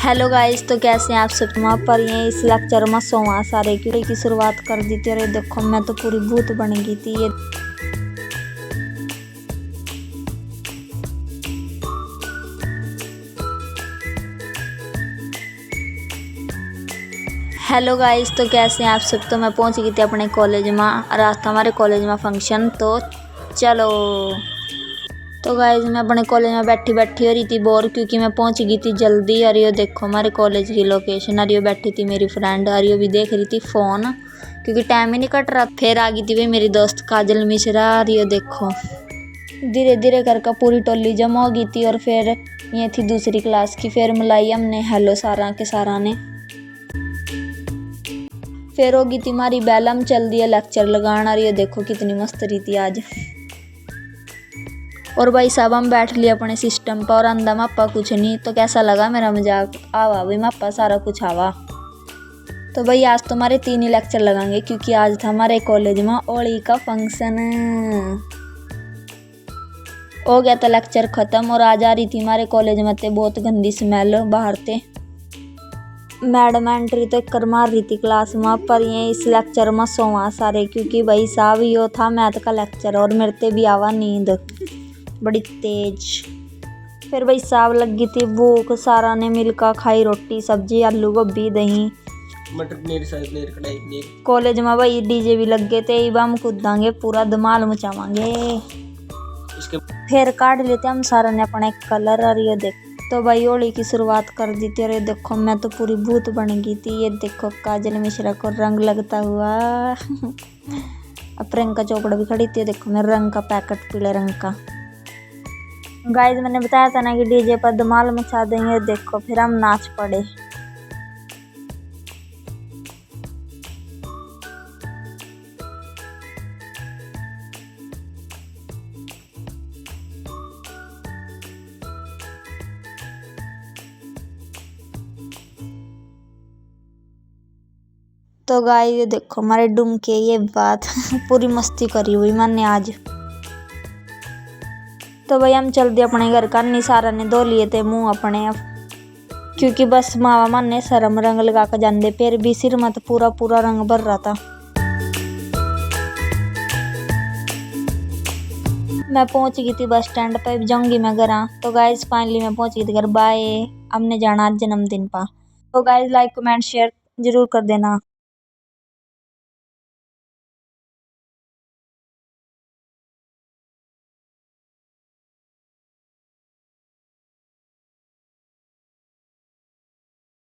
Hello guys, तो कैसे हैं आप सब। वहाँ पर ये इस लेक्चर में सोवा सारे की शुरुआत कर दी थी। अरे देखो, मैं तो पूरी भूत बन गई थी। ये हेलो गाइस, तो कैसे हैं आप सब। तो मैं पहुंच गई थी अपने कॉलेज में। रात था हमारे कॉलेज में फंक्शन, तो चलो। तो गाइस, मैं अपने कॉलेज में बैठी हो रही थी बोर, क्योंकि मैं पहुंच गई थी जल्दी। और ये देखो हमारे कॉलेज की लोकेशन। और ये बैठी थी मेरी फ्रेंड, और ये भी देख रही थी फ़ोन, क्योंकि टाइम ही नहीं कट रहा। फिर आ गई थी भाई मेरी दोस्त काजल मिश्रा। और ये देखो धीरे धीरे करके पूरी टोली जमा हो गई थी। और फिर ये थी दूसरी क्लास की। फिर मिलाई हमने हेलो सारा के सारा ने। फिर होगी थी हमारी बेल, हम चल दिया लेक्चर लगाना। और ये देखो कितनी मस्त रही थी आज। और भाई साहब हम बैठ लिए अपने सिस्टम पर, और अंदा मापा कुछ नहीं। तो कैसा लगा मेरा मजाक। आवा भाई मापा सारा कुछ आवा। तो भाई आज तो हमारे 3 ही लेक्चर लगाएंगे, क्योंकि आज था हमारे कॉलेज में होली का फंक्शन। हो गया था लेक्चर खत्म, और आज आ रही थी हमारे कॉलेज में थे बहुत गंदी स्मेल बाहर थे। मैडम एंट्री तो कर मार रही थी क्लास में। पर ये इस लेक्चर में सोवा सारे, क्योंकि भाई साहब यो था मैथ का लेक्चर, और मेरे ते भी आवा नींद बड़ी तेज। फिर भाई साहब लग गई थी भूख। सारा ने मिलकर खाई रोटी सब्जी आलू गोभी दही मटर पनीर शाही पनीर कढ़ाई पनीर। कॉलेज में भाई डीजे भी लग गए थे। अब हम कूदांगे, पूरा धमाल मचावांगे। इसके फिर काट लेते हम सारा ने अपने कलर। और ये देख, तो भाई होली की शुरुआत कर दी थी। और ये देखो मैं तो पूरी भूत बन गई थी। ये देखो काजल मिश्रा को रंग लगता हुआ। अब प्रियंका चोपड़ा भी खड़ी थी। देखो मेरे रंग का पैकेट पीले रंग का। गाइस, मैंने बताया था ना कि डीजे पर धमाल मचा देंगे। देखो फिर हम नाच पड़े। तो गाइस ये देखो हमारे डूम के ये बात पूरी मस्ती करी हुई मैंने आज। तो भाई हम चल दिए अपने घर का। सारा ने धो लिए थे मुंह अपने, अब क्योंकि बस मावा मन ने शर्म रंग लगा कर जाने। फिर भी सिर में तो पूरा पूरा रंग भर रहा था। मैं पहुंच गई थी बस स्टैंड पे। जाऊंगी मैं घर। तो गाइस फाइनली मैं पहुंच गई थी घर। बाय। हमने जाना जन्मदिन पा। तो गाइस लाइक कमेंट शेयर जरूर कर देना।